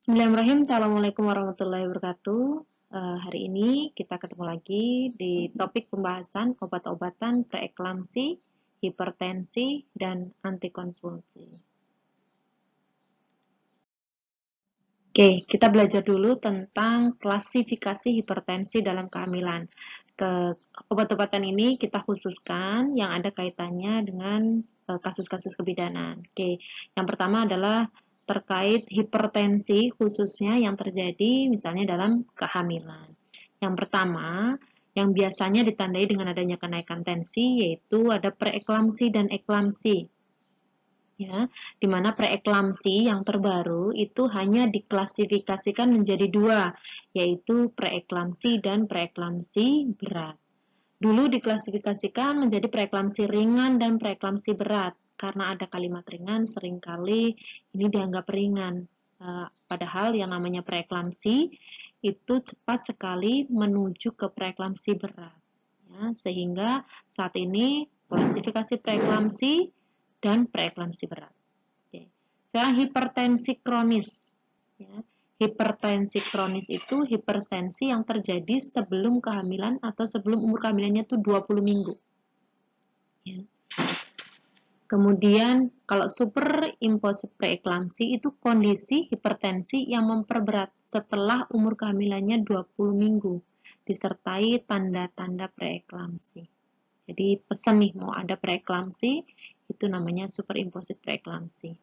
Bismillahirrahmanirrahim. Assalamualaikum warahmatullahi wabarakatuh. Hari ini kita ketemu lagi di topik pembahasan obat-obatan preeklamsi, hipertensi, dan antikonvulsi. Oke, kita belajar dulu tentang klasifikasi hipertensi dalam kehamilan. Obat-obatan ini kita khususkan yang ada kaitannya dengan kasus-kasus kebidanan. Oke, yang pertama adalah terkait hipertensi khususnya yang terjadi misalnya dalam kehamilan. Yang pertama, yang biasanya ditandai dengan adanya kenaikan tensi yaitu ada preeklamsi dan eklamsi. Ya, di mana preeklamsi yang terbaru itu hanya diklasifikasikan menjadi dua, yaitu preeklamsi dan preeklamsi berat. Dulu diklasifikasikan menjadi preeklamsi ringan dan preeklamsi berat. Karena ada kalimat ringan, seringkali ini dianggap ringan. Padahal yang namanya preeklamsi itu cepat sekali menuju ke preeklamsi berat. Ya, sehingga saat ini klasifikasi preeklamsi dan preeklamsi berat. Oke. Sekarang hipertensi kronis. Ya. Hipertensi kronis itu hipertensi yang terjadi sebelum kehamilan atau sebelum umur kehamilannya itu 20 minggu. Ya. Kemudian kalau superimposed preeklamsi itu kondisi hipertensi yang memperberat setelah umur kehamilannya 20 minggu disertai tanda-tanda preeklamsi. Jadi pesan nih mau ada preeklamsi itu namanya superimposed preeklamsi.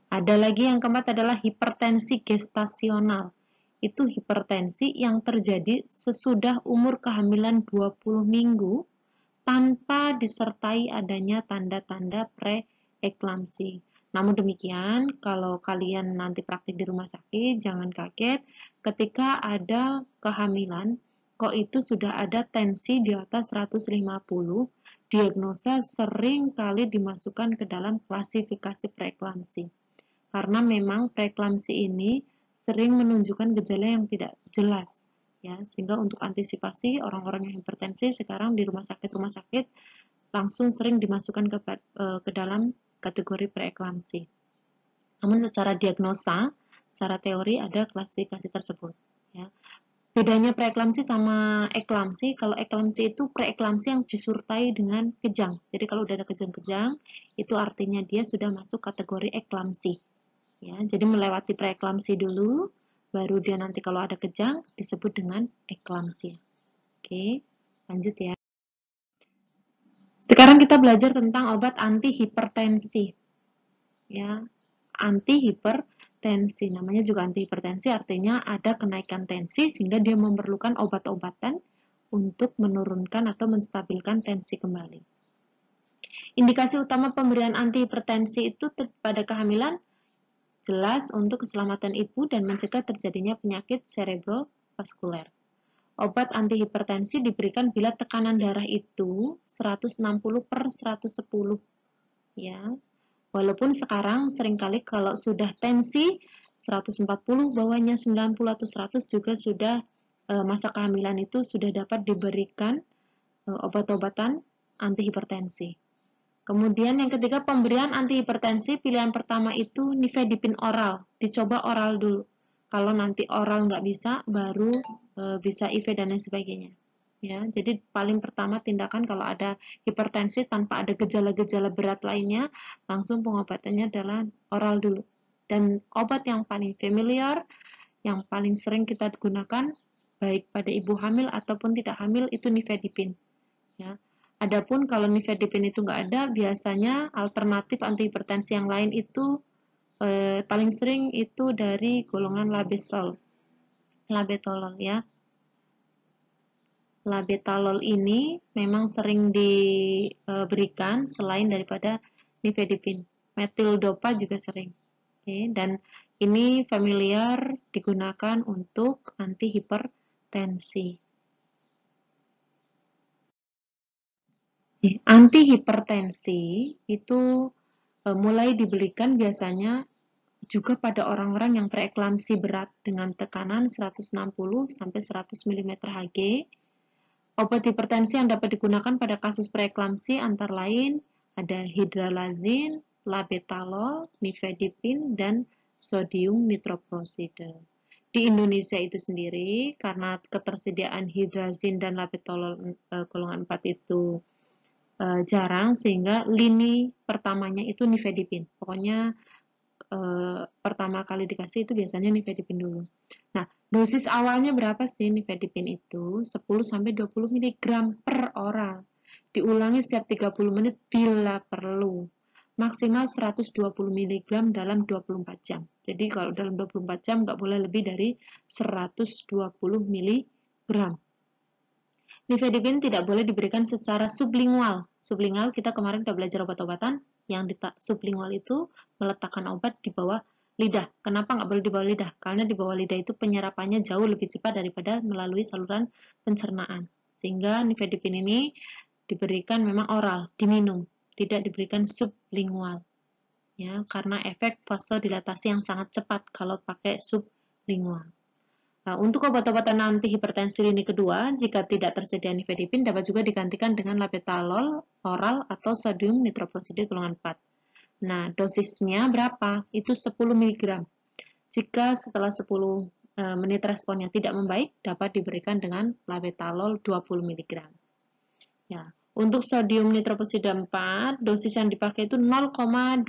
Ada lagi yang keempat adalah hipertensi gestasional. Itu hipertensi yang terjadi sesudah umur kehamilan 20 minggu tanpa disertai adanya tanda-tanda preeklamsi. Namun demikian, kalau kalian nanti praktik di rumah sakit, jangan kaget ketika ada kehamilan, kok itu sudah ada tensi di atas 150, diagnosa sering kali dimasukkan ke dalam klasifikasi preeklamsi. Karena memang preeklamsi ini sering menunjukkan gejala yang tidak jelas. Ya, sehingga untuk antisipasi orang-orang yang hipertensi sekarang di rumah sakit langsung sering dimasukkan ke dalam kategori preeklamsi. Namun secara diagnosa, secara teori ada klasifikasi tersebut. Ya. Bedanya preeklamsi sama eklamsi, kalau eklamsi itu preeklamsi yang disertai dengan kejang. Jadi kalau udah ada kejang-kejang, itu artinya dia sudah masuk kategori eklamsi. Ya, jadi melewati preeklamsi dulu, baru dia nanti kalau ada kejang disebut dengan eklamsi. Oke, lanjut ya. Sekarang kita belajar tentang obat antihipertensi. Ya, antihipertensi. Namanya juga antihipertensi, artinya ada kenaikan tensi sehingga dia memerlukan obat-obatan untuk menurunkan atau menstabilkan tensi kembali. Indikasi utama pemberian antihipertensi itu pada kehamilan jelas untuk keselamatan ibu dan mencegah terjadinya penyakit cerebrovaskuler. Obat antihipertensi diberikan bila tekanan darah itu 160/110. Ya. Walaupun sekarang seringkali kalau sudah tensi 140 bawahnya 90 atau 100 juga sudah masa kehamilan itu sudah dapat diberikan obat-obatan antihipertensi. Kemudian yang ketiga, pemberian antihipertensi, pilihan pertama itu nifedipin oral, dicoba oral dulu. Kalau nanti oral nggak bisa, baru bisa IV dan lain sebagainya. Ya, jadi paling pertama tindakan kalau ada hipertensi tanpa ada gejala-gejala berat lainnya, langsung pengobatannya adalah oral dulu. Dan obat yang paling familiar, yang paling sering kita gunakan, baik pada ibu hamil ataupun tidak hamil, itu nifedipin. Ya. Adapun kalau nifedipin itu nggak ada, biasanya alternatif antihipertensi yang lain itu paling sering itu dari golongan labetalol ya. Labetalol ini memang sering diberikan selain daripada nifedipin. Metildopa juga sering. Oke, dan ini familiar digunakan untuk antihipertensi. Antihipertensi itu mulai diberikan biasanya juga pada orang-orang yang preeklamsi berat dengan tekanan 160 sampai 100 mm Hg. Obat hipertensi yang dapat digunakan pada kasus preeklamsi antara lain ada hidralazin, labetalol, nifedipin, dan sodium nitroprosida. Di Indonesia itu sendiri, karena ketersediaan hidrazin dan labetalol golongan 4 itu jarang, sehingga lini pertamanya itu nifedipin. Pokoknya pertama kali dikasih itu biasanya nifedipin dulu. Nah, dosis awalnya berapa sih nifedipin itu? 10-20 mg per oral. Diulangi setiap 30 menit bila perlu. Maksimal 120 mg dalam 24 jam. Jadi kalau dalam 24 jam nggak boleh lebih dari 120 mg. Nifedipin tidak boleh diberikan secara sublingual. Sublingual kita kemarin udah belajar obat-obatan yang di sublingual itu meletakkan obat di bawah lidah. Kenapa nggak boleh di bawah lidah? Karena di bawah lidah itu penyerapannya jauh lebih cepat daripada melalui saluran pencernaan. Sehingga nifedipin ini diberikan memang oral, diminum, tidak diberikan sublingual. Ya, karena efek vasodilatasi yang sangat cepat kalau pakai sublingual. Nah, untuk obat-obatan antihipertensi lini kedua, jika tidak tersedia nifedipin, dapat juga digantikan dengan labetalol oral atau sodium nitroprosida golongan 4. Nah, dosisnya berapa? Itu 10 mg. Jika setelah 10 menit responnya tidak membaik, dapat diberikan dengan labetalol 20 mg. Ya, untuk sodium nitroprosida 4, dosis yang dipakai itu 0,25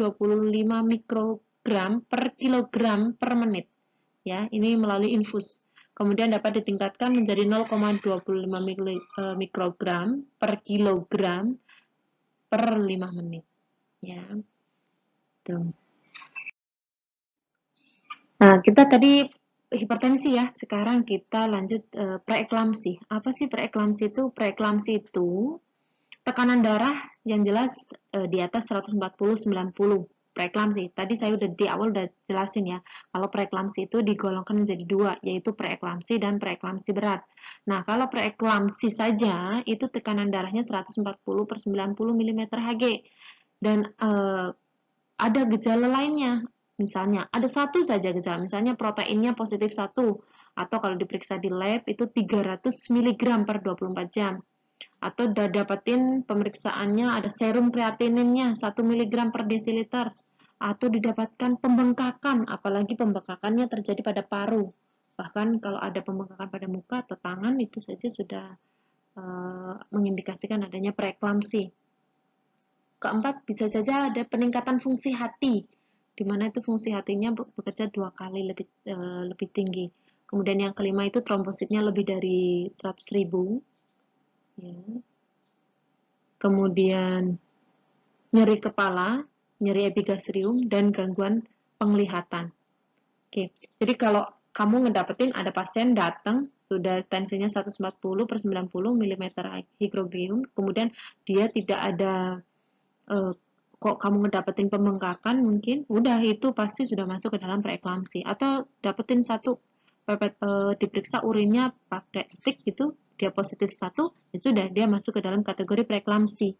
mikrogram per kilogram per menit. Ya, ini melalui infus. Kemudian dapat ditingkatkan menjadi 0,25 mikrogram per kilogram per 5 menit. Ya. Tuh. Nah, kita tadi hipertensi ya. Sekarang kita lanjut preeklamsi. Apa sih preeklamsi itu? Preeklamsi itu tekanan darah yang jelas di atas 140/90. Preeklamsi. Tadi saya udah di awal udah jelasin ya. Kalau preeklamsi itu digolongkan menjadi dua, yaitu preeklamsi dan preeklamsi berat. Nah, kalau preeklamsi saja itu tekanan darahnya 140/90 mm Hg. Dan ada gejala lainnya. Misalnya, ada satu saja gejala, misalnya proteinnya positif 1, atau kalau diperiksa di lab itu 300 mg per 24 jam. Atau dapatin pemeriksaannya ada serum kreatininnya 1 mg per desiliter. Atau didapatkan pembengkakan, apalagi pembengkakannya terjadi pada paru. Bahkan kalau ada pembengkakan pada muka atau tangan, itu saja sudah mengindikasikan adanya preeklamsi. Keempat, bisa saja ada peningkatan fungsi hati, di mana itu fungsi hatinya bekerja 2 kali lebih tinggi. Kemudian yang kelima itu trombositnya lebih dari 100.000. Ya. Kemudian nyeri kepala, nyeri epigastrium, dan gangguan penglihatan. Oke, jadi kalau kamu ngedapetin ada pasien datang sudah tensinya 140/90 mm higroglium, kemudian dia tidak ada kok kamu ngedapetin pembengkakan mungkin, udah itu pasti sudah masuk ke dalam preeklamsi. Atau dapetin satu diperiksa urinnya pakai stick gitu, dia positif 1, ya sudah dia masuk ke dalam kategori preeklamsi.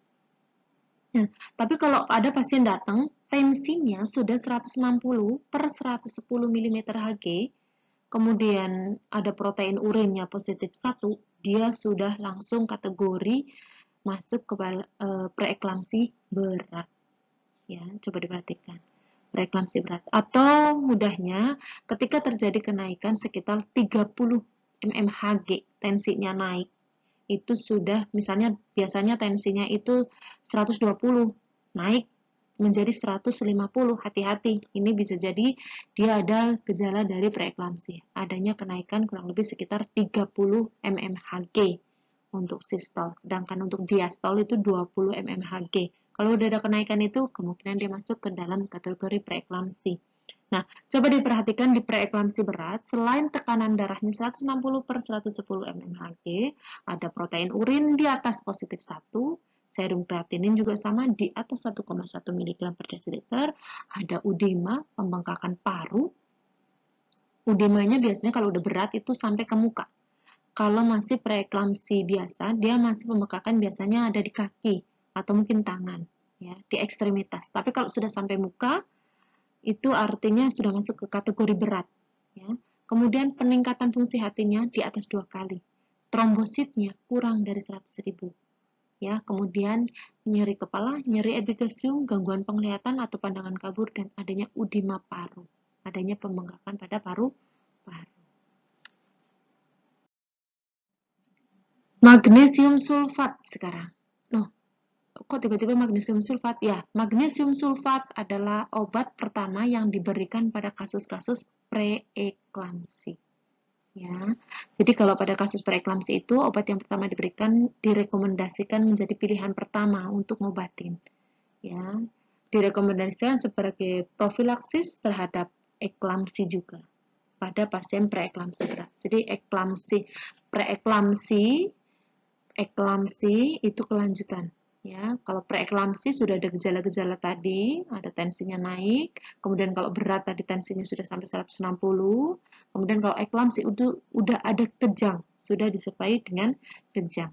Nah, tapi kalau ada pasien datang tensinya sudah 160/110 mm Hg, kemudian ada protein urinnya positif 1, dia sudah langsung kategori masuk ke preeklamsi berat. Ya, coba diperhatikan. Preeklamsi berat. Atau mudahnya, ketika terjadi kenaikan sekitar 30 mmHg, tensinya naik. Itu sudah, misalnya biasanya tensinya itu 120, naik menjadi 150, hati-hati. Ini bisa jadi dia ada gejala dari preeklamsi. Adanya kenaikan kurang lebih sekitar 30 mmHg untuk sistol, sedangkan untuk diastol itu 20 mmHg. Kalau udah ada kenaikan itu, kemungkinan dia masuk ke dalam kategori preeklamsi. Nah, coba diperhatikan di preeklamsi berat, selain tekanan darahnya 160/110 mmHg, ada protein urin di atas positif 1, serum kreatinin juga sama di atas 1,1 mg per desiliter, ada udema, pembengkakan paru. Udemanya biasanya kalau udah berat itu sampai ke muka. Kalau masih preeklamsi biasa, dia masih pembengkakan biasanya ada di kaki atau mungkin tangan, ya, di ekstremitas. Tapi kalau sudah sampai muka, itu artinya sudah masuk ke kategori berat. Ya. Kemudian peningkatan fungsi hatinya di atas 2 kali. Trombositnya kurang dari 100.000. Ya, kemudian nyeri kepala, nyeri epigastrium, gangguan penglihatan atau pandangan kabur, dan adanya udema paru. adanya pembengkakan pada paru-paru. Magnesium sulfat sekarang. Kok tiba-tiba magnesium sulfat? Ya, magnesium sulfat adalah obat pertama yang diberikan pada kasus-kasus preeklamsi. Ya, jadi kalau pada kasus preeklamsi itu obat yang pertama diberikan direkomendasikan menjadi pilihan pertama untuk ngobatin. Ya, direkomendasikan sebagai profilaksis terhadap eklamsi juga pada pasien preeklamsi berat. Jadi preeklamsi itu kelanjutan. Ya, kalau preeklamsi sudah ada gejala-gejala tadi, ada tensinya naik, kemudian kalau berat tadi tensinya sudah sampai 160, kemudian kalau eklamsi udah ada kejang, sudah disertai dengan kejang.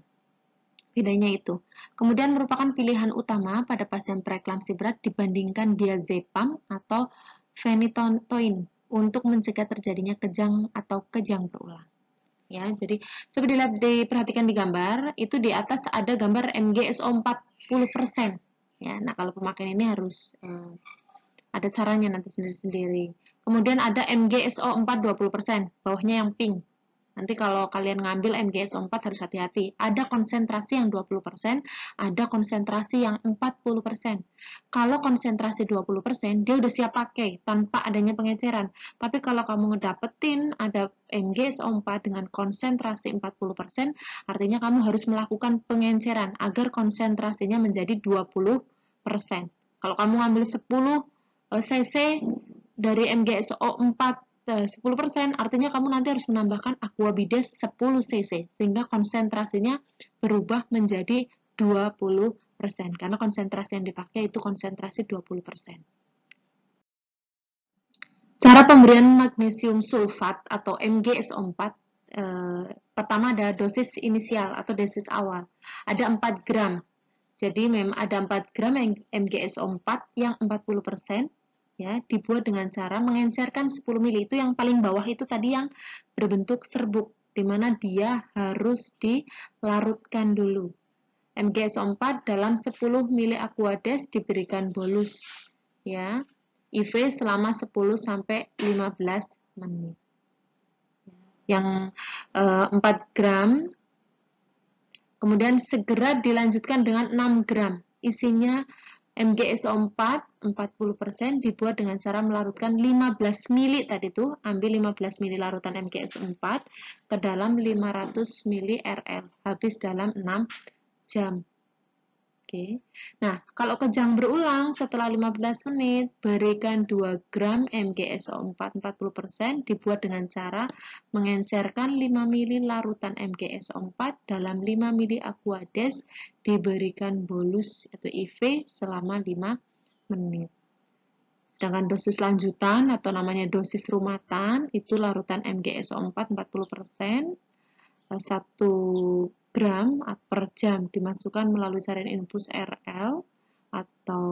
Bedanya itu. Kemudian merupakan pilihan utama pada pasien preeklamsi berat dibandingkan diazepam atau phenytoin untuk mencegah terjadinya kejang atau kejang berulang. Ya, jadi coba diperhatikan di gambar, itu di atas ada gambar MgSO 40%. Ya, nah kalau pemakaian ini harus ada caranya nanti sendiri-sendiri. Kemudian ada MgSO 4 20%, bawahnya yang pink. Nanti kalau kalian ngambil MgSO 4 harus hati-hati. Ada konsentrasi yang 20%, ada konsentrasi yang 40%. Kalau konsentrasi 20%, dia udah siap pakai tanpa adanya pengeceran. Tapi kalau kamu ngedapetin ada MgSO 4 dengan konsentrasi 40%, artinya kamu harus melakukan pengenceran agar konsentrasinya menjadi 20%. Kalau kamu ngambil 10 cc dari MgSO 4 10%, artinya kamu nanti harus menambahkan aquabides 10 cc sehingga konsentrasinya berubah menjadi 20%, karena konsentrasi yang dipakai itu konsentrasi 20%. Cara pemberian magnesium sulfat atau MgSO4, pertama ada dosis inisial atau dosis awal, ada 4 gram. Jadi memang ada 4 gram MgSO4 yang 40%, ya, dibuat dengan cara mengencerkan 10 ml. Itu yang paling bawah itu tadi yang berbentuk serbuk, di mana dia harus dilarutkan dulu. MgSO4 dalam 10 ml aquades diberikan bolus, ya, IV selama 10 sampai 15 menit. Yang 4 gram kemudian segera dilanjutkan dengan 6 gram. Isinya MgSO4 40% dibuat dengan cara melarutkan 15 ml tadi tuh, ambil 15 ml larutan MgSO4 ke dalam 500 ml RL, habis dalam 6 jam. Oke. Nah, kalau kejang berulang setelah 15 menit, berikan 2 gram MgSO4 40% dibuat dengan cara mengencerkan 5 ml larutan MgSO4 dalam 5 ml aquades, diberikan bolus atau IV selama 5 menit. Sedangkan dosis lanjutan atau namanya dosis rumatan itu larutan MgSO4 40%, 1 gram per jam dimasukkan melalui saluran infus RL atau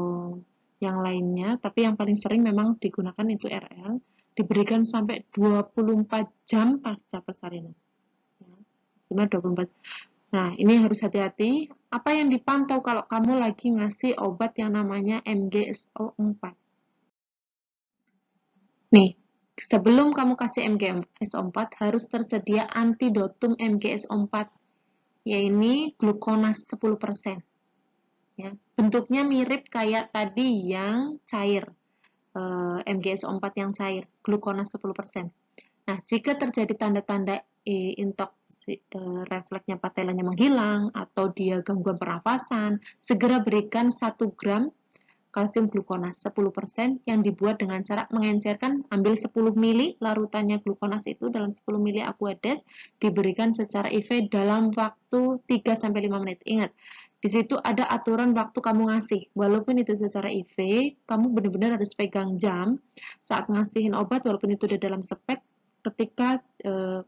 yang lainnya, tapi yang paling sering memang digunakan itu RL, diberikan sampai 24 jam pasca persalinan. Ya, 24. Nah, ini harus hati-hati. Apa yang dipantau kalau kamu lagi ngasih obat yang namanya MgSO4? Nih, sebelum kamu kasih MgSO4 harus tersedia antidotum MgSO4, yaitu glukonas 10%. Ya, bentuknya mirip kayak tadi yang cair, MgSO4 yang cair, glukonas 10%. Nah, jika terjadi tanda-tanda refleksnya patelanya menghilang atau dia gangguan pernafasan, segera berikan 1 gram kalsium glukonas 10% yang dibuat dengan cara mengencerkan, ambil 10 ml larutannya glukonas itu dalam 10 ml aquades, diberikan secara IV dalam waktu 3-5 menit. Ingat, di situ ada aturan waktu kamu ngasih. Walaupun itu secara IV, kamu benar-benar harus pegang jam saat ngasihin obat, walaupun itu udah dalam spek. Ketika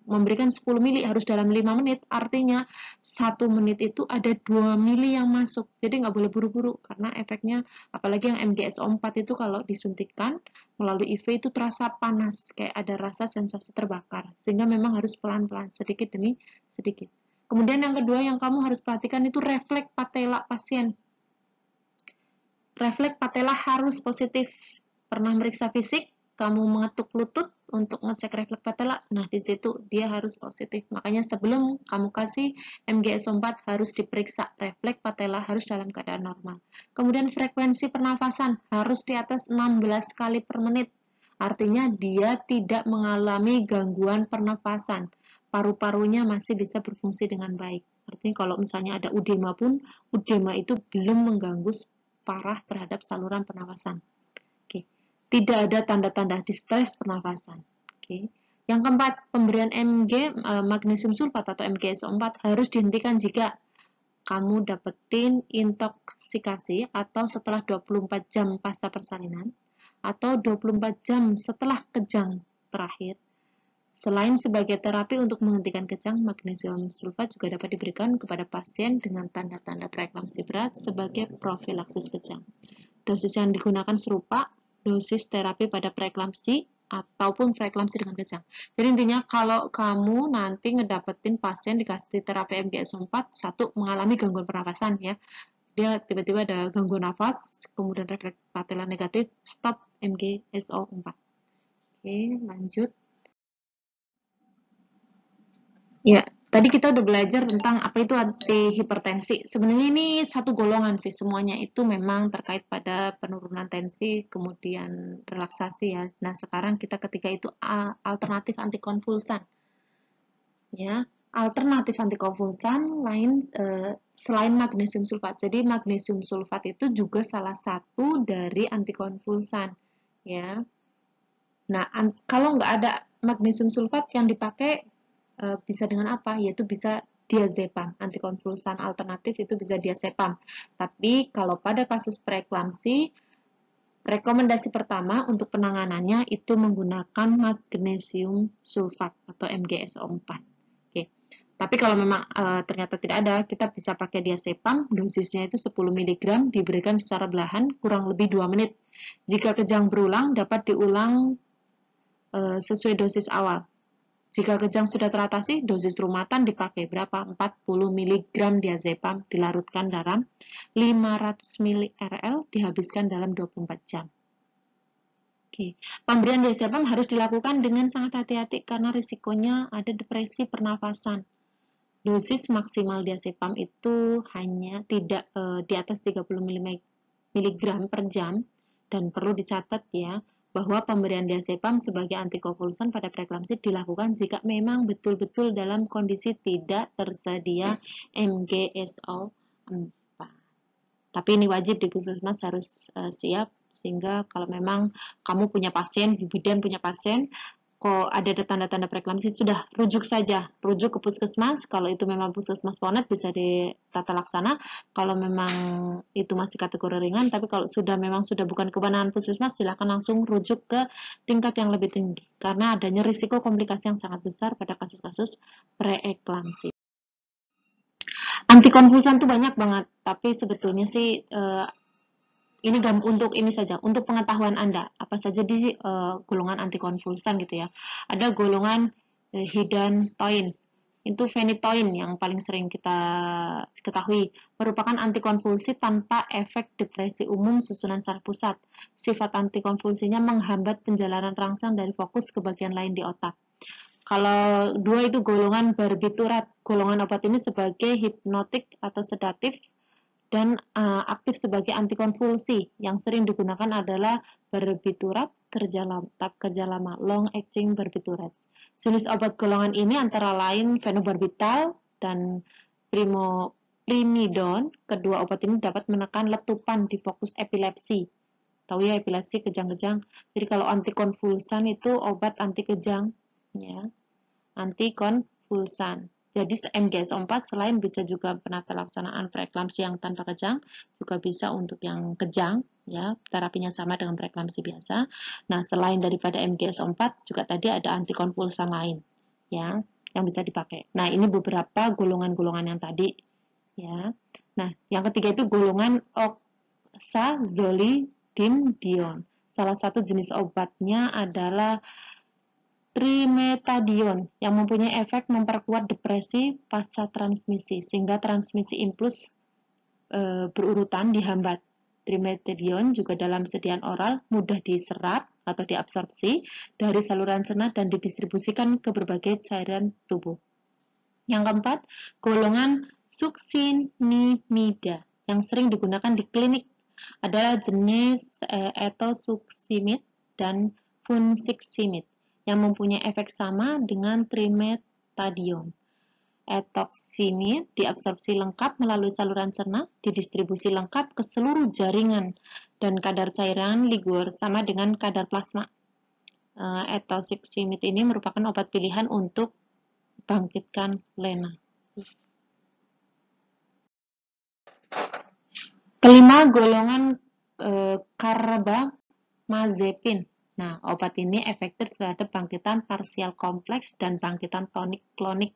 memberikan 10 ml harus dalam 5 menit, artinya 1 menit itu ada 2 ml yang masuk. Jadi nggak boleh buru-buru, karena efeknya, apalagi yang MgSO4 itu kalau disuntikan melalui IV itu terasa panas, kayak ada rasa sensasi terbakar. Sehingga memang harus pelan-pelan, sedikit demi sedikit. Kemudian yang kedua yang kamu harus perhatikan itu refleks patella pasien. Refleks patella harus positif. Pernah meriksa fisik? kamu mengetuk lutut untuk ngecek refleks patella, nah di situ dia harus positif. Makanya sebelum kamu kasih MgSO4 harus diperiksa refleks patella harus dalam keadaan normal. Kemudian frekuensi pernafasan harus di atas 16 kali per menit. Artinya dia tidak mengalami gangguan pernafasan. Paru-parunya masih bisa berfungsi dengan baik. Artinya kalau misalnya ada udema pun, udema itu belum mengganggu parah terhadap saluran pernafasan. Oke. Tidak ada tanda-tanda distres pernafasan. Oke. Yang keempat, pemberian magnesium sulfat atau MgSO4 harus dihentikan jika kamu dapetin intoksikasi atau setelah 24 jam pasca persalinan atau 24 jam setelah kejang terakhir. Selain sebagai terapi untuk menghentikan kejang, magnesium sulfat juga dapat diberikan kepada pasien dengan tanda-tanda preeklamsi berat sebagai profilaksis kejang. Dosis yang digunakan serupa dosis terapi pada preeklamsi ataupun preeklamsi dengan kejang. Jadi intinya kalau kamu nanti ngedapetin pasien dikasih terapi MgSO4, satu mengalami gangguan pernafasan ya, dia tiba-tiba ada gangguan nafas, kemudian refleks patella negatif, stop MgSO4. Oke, lanjut. Ya, tadi kita udah belajar tentang apa itu antihipertensi. Sebenarnya ini satu golongan sih, semuanya itu memang terkait pada penurunan tensi, kemudian relaksasi ya. Nah, sekarang kita ketika itu alternatif antikonvulsan. Ya, alternatif antikonvulsan lain selain magnesium sulfat. Jadi magnesium sulfat itu juga salah satu dari antikonvulsan. Ya. Nah, kalau nggak ada magnesium sulfat yang dipakai bisa dengan apa? Yaitu bisa diazepam. Antikonvulsan alternatif itu bisa diazepam. Tapi kalau pada kasus preeklamsi, rekomendasi pertama untuk penanganannya itu menggunakan magnesium sulfat atau MgSO4. Oke. Tapi kalau memang ternyata tidak ada, kita bisa pakai diazepam, dosisnya itu 10 mg, diberikan secara belahan kurang lebih 2 menit. Jika kejang berulang, dapat diulang sesuai dosis awal. Jika kejang sudah teratasi, dosis rumahan dipakai berapa? 40 mg diazepam dilarutkan dalam 500 ml dihabiskan dalam 24 jam. Oke. Pemberian diazepam harus dilakukan dengan sangat hati-hati karena risikonya ada depresi pernafasan. Dosis maksimal diazepam itu hanya tidak di atas 30 mg per jam dan perlu dicatat ya, bahwa pemberian diazepam sebagai antikonvulsan pada preeklamsi dilakukan jika memang betul-betul dalam kondisi tidak tersedia MgSO4. Tapi ini wajib di puskesmas harus siap, sehingga kalau memang kamu punya pasien, di bidan punya pasien, kok ada tanda-tanda preeklamsi, sudah rujuk saja, rujuk ke puskesmas. Kalau itu memang puskesmas Ponet bisa ditata laksana. Kalau memang itu masih kategori ringan, tapi kalau memang sudah bukan kewenangan puskesmas, silakan langsung rujuk ke tingkat yang lebih tinggi karena adanya risiko komplikasi yang sangat besar pada kasus-kasus preeklamsi. Antikonvulsan tuh banyak banget, tapi sebetulnya sih ini untuk ini saja, untuk pengetahuan Anda, apa saja di golongan antikonvulsan gitu ya. Ada golongan hidantoin, itu phenytoin yang paling sering kita ketahui, merupakan antikonvulsi tanpa efek depresi umum susunan saraf pusat. Sifat antikonvulsinya menghambat penjalanan rangsang dari fokus ke bagian lain di otak. Kalau dua itu golongan barbiturat, golongan obat ini sebagai hipnotik atau sedatif dan aktif sebagai antikonvulsi. Yang sering digunakan adalah barbiturat, kerja lama, long acting barbiturates. Jenis obat golongan ini antara lain fenobarbital dan primidon. Kedua obat ini dapat menekan letupan di fokus epilepsi. Tahu ya epilepsi, kejang-kejang. Jadi kalau antikonvulsan itu obat anti kejang, ya, antikonvulsan. Jadi MgSO4 selain bisa juga penata laksanaan preeklamsi yang tanpa kejang, juga bisa untuk yang kejang, ya, terapinya sama dengan preeklamsi biasa. Nah, selain daripada MgSO4 juga tadi ada antikonvulsan lain, ya, yang bisa dipakai. Nah, ini beberapa golongan-golongan yang tadi, ya. Nah, yang ketiga itu golongan oxazolidinedione. Salah satu jenis obatnya adalah trimetadion yang mempunyai efek memperkuat depresi pasca transmisi sehingga transmisi impuls berurutan dihambat Trimethadion juga dalam sediaan oral mudah diserap atau diabsorpsi dari saluran cerna dan didistribusikan ke berbagai cairan tubuh. Yang keempat, golongan succinimida yang sering digunakan di klinik adalah jenis etosuximid dan funsiximid yang mempunyai efek sama dengan trimethadion. Etoximid diabsorpsi lengkap melalui saluran cerna, didistribusi lengkap ke seluruh jaringan, dan kadar cairan ligur sama dengan kadar plasma. Etosuximid ini merupakan obat pilihan untuk bangkitkan lena. Kelima, golongan carbamazepin. Nah, obat ini efektif terhadap bangkitan parsial kompleks dan bangkitan tonik klonik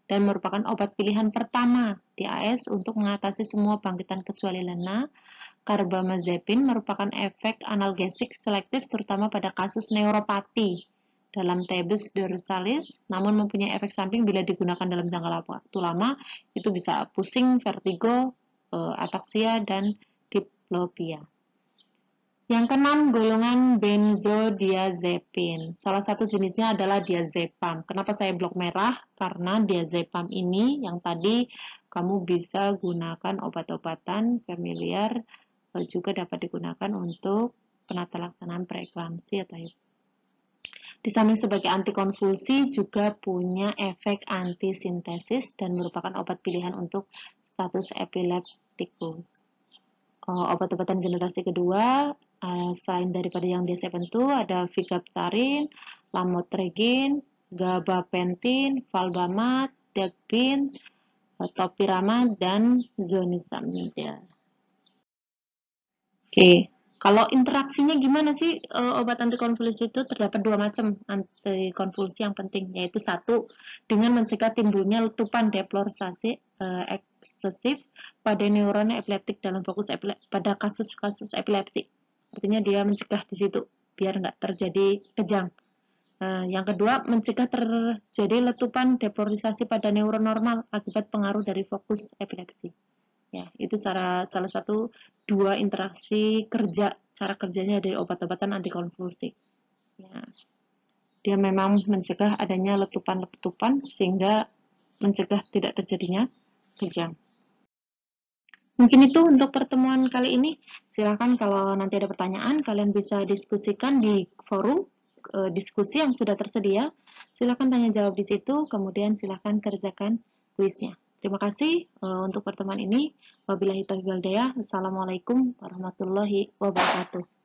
dan merupakan obat pilihan pertama di AS untuk mengatasi semua bangkitan kecuali lena. Carbamazepin merupakan efek analgesik selektif terutama pada kasus neuropati dalam tabes dorsalis, namun mempunyai efek samping bila digunakan dalam jangka waktu lama, itu bisa pusing, vertigo, ataksia, dan diplopia. Yang keenam, golongan benzodiazepin. Salah satu jenisnya adalah diazepam. Kenapa saya blok merah? Karena diazepam ini yang tadi kamu bisa gunakan obat-obatan familiar, juga dapat digunakan untuk penata laksanaan preeklamsi atau di samping sebagai antikonvulsi juga punya efek antisintesis dan merupakan obat pilihan untuk status epileptikus. Obat-obatan generasi kedua selain daripada yang diazepam itu ada vigaptarin, lamotrigine, gabapentin, valbamat, dagbin, topiramate, dan zonisamide. Oke. Kalau interaksinya gimana sih obat antikonvulsi itu? Terdapat dua macam antikonvulsi yang penting, yaitu satu, dengan mencegah timbulnya letupan depolarisasi eksesif pada neuron epileptik dalam fokus pada kasus-kasus epilepsi. Artinya dia mencegah di situ biar nggak terjadi kejang. Yang kedua, mencegah terjadi letupan depolarisasi pada neuron normal akibat pengaruh dari fokus epilepsi. Ya, itu salah satu dua interaksi cara kerjanya dari obat-obatan antikonvulsi. Ya, dia memang mencegah adanya letupan-letupan sehingga mencegah tidak terjadinya kejang. Mungkin itu untuk pertemuan kali ini. Silakan kalau nanti ada pertanyaan, kalian bisa diskusikan di forum diskusi yang sudah tersedia. Silakan tanya jawab di situ, kemudian silakan kerjakan kuisnya. Terima kasih untuk pertemuan ini. Wabillahi taufiq wal hidayah. Assalamualaikum warahmatullahi wabarakatuh.